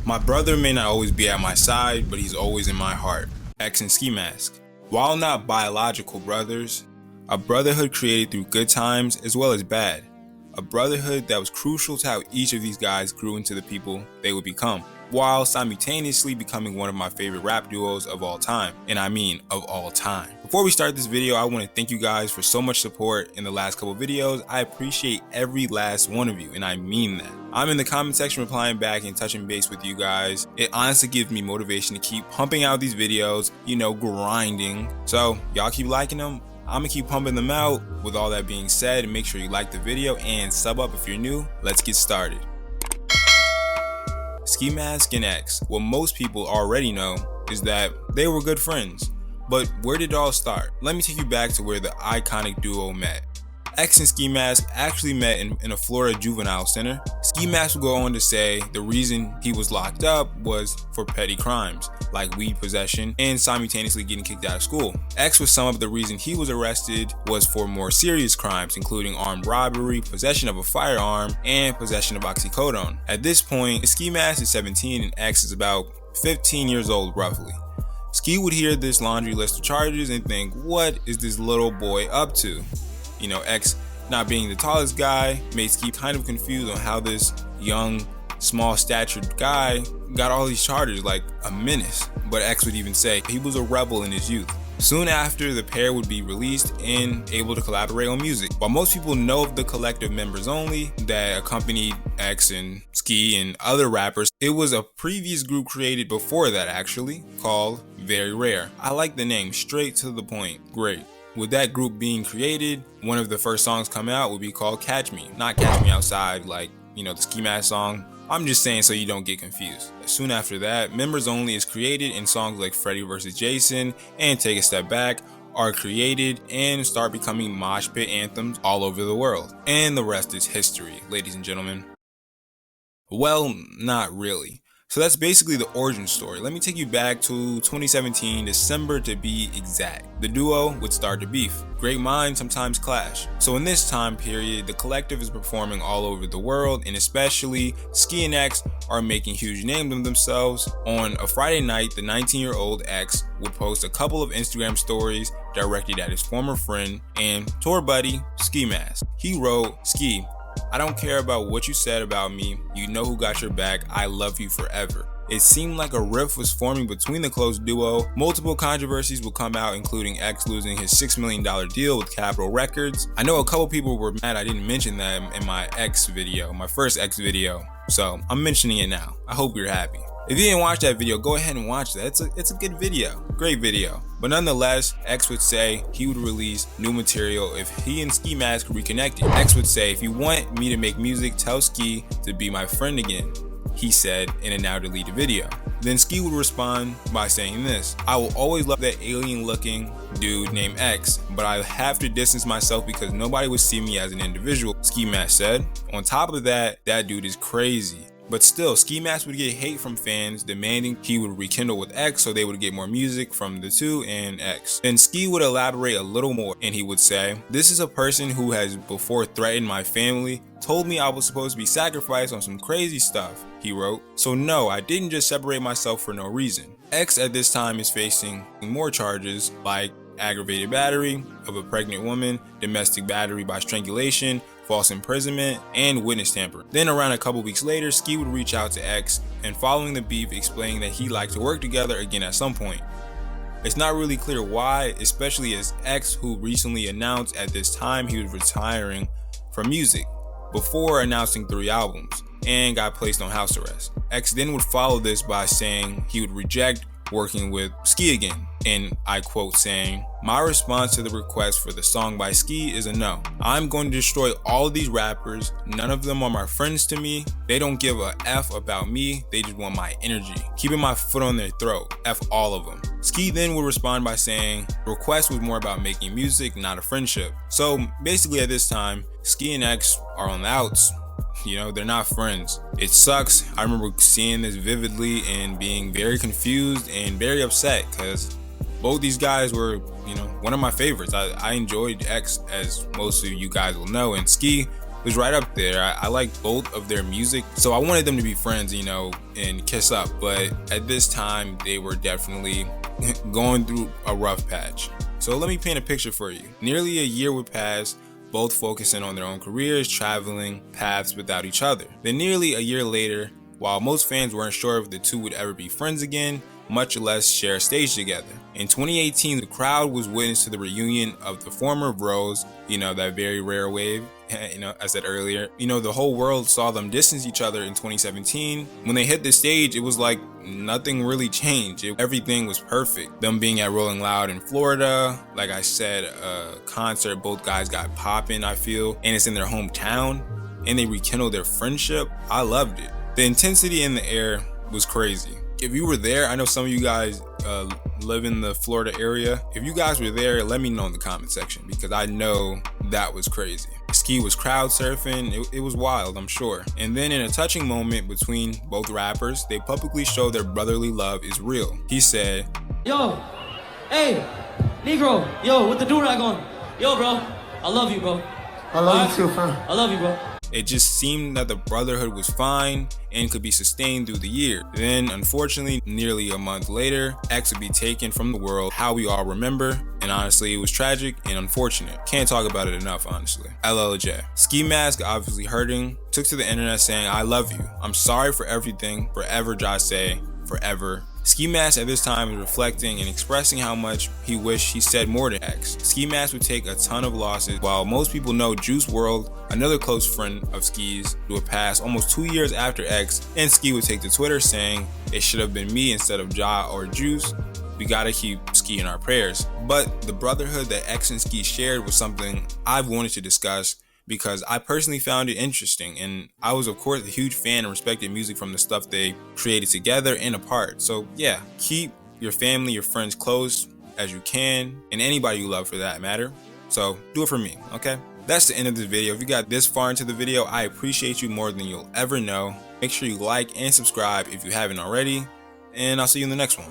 My brother may not always be at my side, but he's always in my heart. X and Ski Mask. While not biological brothers, a brotherhood created through good times as well as bad. A brotherhood that was crucial to how each of these guys grew into the people they would become, while simultaneously becoming one of my favorite rap duos of all time. And I mean of all time. Before we start this video, I want to thank you guys for so much support in the last couple videos. I appreciate every last one of you, and I mean that. I'm in the comment section replying back and touching base with you guys. It honestly gives me motivation to keep pumping out these videos, grinding. So y'all keep liking them. I'm gonna keep pumping them out. With all that being said, make sure you like the video and sub up if you're new. Let's get started. Ski Mask and X. What most people already know is that they were good friends. But where did it all start? Let me take you back to where the iconic duo met. X and Ski Mask actually met in a Florida juvenile center. Ski Mask would go on to say the reason he was locked up was for petty crimes like weed possession and simultaneously getting kicked out of school. X would sum up the reason he was arrested was for more serious crimes, including armed robbery, possession of a firearm, and possession of oxycodone. At this point, Ski Mask is 17 and X is about 15 years old roughly. Ski would hear this laundry list of charges and think, what is this little boy up to? X not being the tallest guy made Ski kind of confused on how this young, small-statured guy got all these charges like a menace. But X would even say he was a rebel in his youth. Soon after, the pair would be released and able to collaborate on music. While most people know of the collective members only that accompanied X and Ski and other rappers, it was a previous group created before that actually, called Very Rare. I like the name, straight to the point, great. With that group being created, one of the first songs come out would be called Catch Me. Not Catch Me Outside like, the Ski Mask song. I'm just saying so you don't get confused. Soon after that, Members Only is created and songs like Freddy vs. Jason and Take a Step Back are created and start becoming mosh pit anthems all over the world. And the rest is history, ladies and gentlemen. Well, not really. So that's basically the origin story. Let me take you back to 2017, December to be exact. The duo would start to beef. Great minds sometimes clash. So in this time period, the collective is performing all over the world, and especially Ski and X are making huge names of themselves. On a Friday night, the 19-year-old X would post a couple of Instagram stories directed at his former friend and tour buddy, Ski Mask. He wrote, "Ski, I don't care about what you said about me. You know who got your back. I love you forever." It seemed like a rift was forming between the close duo. Multiple controversies would come out, including X losing his $6 million deal with Capitol Records. I know a couple people were mad I didn't mention that in my first X video. So I'm mentioning it now. I hope you're happy. If you didn't watch that video, go ahead and watch that. It's a good video, great video. But nonetheless, X would say he would release new material if he and Ski Mask reconnected. X would say, "If you want me to make music, tell Ski to be my friend again," he said in a now deleted video. Then Ski would respond by saying this: "I will always love that alien looking dude named X, but I have to distance myself because nobody would see me as an individual," Ski Mask said. On top of that dude is crazy. But still, Ski Mask would get hate from fans demanding he would rekindle with X so they would get more music from the two and X. Then Ski would elaborate a little more and he would say, "This is a person who has before threatened my family, told me I was supposed to be sacrificed on some crazy stuff," he wrote. "So no, I didn't just separate myself for no reason." X at this time is facing more charges like aggravated battery of a pregnant woman, domestic battery by strangulation, false imprisonment, and witness tampering. Then around a couple weeks later, Ski would reach out to X and following the beef explaining that he'd like to work together again at some point. It's not really clear why, especially as X, who recently announced at this time he was retiring from music before announcing 3 albums and got placed on house arrest. X then would follow this by saying he would reject working with Ski again, and I quote saying, "My response to the request for the song by Ski is a no. I'm going to destroy all of these rappers. None of them are my friends to me. They don't give a F about me. They just want my energy. Keeping my foot on their throat. F all of them." Ski then would respond by saying the request was more about making music, not a friendship. So basically at this time, Ski and X are on the outs. They're not friends. It sucks. I remember seeing this vividly and being very confused and very upset because both these guys were, one of my favorites. I enjoyed X, as most of you guys will know, and Ski was right up there. I like both of their music, so I wanted them to be friends, you know, and kiss up. But at this time, they were definitely going through a rough patch. So let me paint a picture for you. Nearly a year would pass, both focusing on their own careers, traveling paths without each other. Then nearly a year later, while most fans weren't sure if the two would ever be friends again, much less share a stage together. In 2018, the crowd was witness to the reunion of the former bros, you know, that very rare wave, you know, I said earlier. You know, the whole world saw them distance each other in 2017. When they hit the stage, it was like nothing really changed. Everything was perfect. Them being at Rolling Loud in Florida, like I said, a concert both guys got popping, I feel, and it's in their hometown, and they rekindled their friendship. I loved it. The intensity in the air was crazy. If you were there, I know some of you guys live in the Florida area. If you guys were there, let me know in the comment section, because I know that was crazy. Ski was crowd surfing. It was wild, I'm sure. And then in a touching moment between both rappers, they publicly showed their brotherly love is real. He said, "Yo, hey, Negro, yo, with the do-rag on. Yo, bro, I love you, bro. I love you too, fam. I love you, bro." It just seemed that the brotherhood was fine and could be sustained through the year. Then, unfortunately, nearly a month later, X would be taken from the world, how we all remember, and honestly, it was tragic and unfortunate. Can't talk about it enough, honestly. LLJ. Ski Mask, obviously hurting, took to the internet saying, "I love you. I'm sorry for everything. Forever, Jase. Forever." Ski Mask at this time is reflecting and expressing how much he wished he said more to X. Ski Mask would take a ton of losses. While most people know Juice WRLD, another close friend of Ski's, would pass almost 2 years after X, and Ski would take to Twitter saying, "It should have been me instead of Ja or Juice. We gotta keep Ski in our prayers." But the brotherhood that X and Ski shared was something I've wanted to discuss, because I personally found it interesting, and I was of course a huge fan and respected music from the stuff they created together and apart. So yeah, keep your family, your friends close as you can, and anybody you love for that matter. So do it for me, okay? That's the end of this video. If you got this far into the video, I appreciate you more than you'll ever know. Make sure you like and subscribe if you haven't already, and I'll see you in the next one.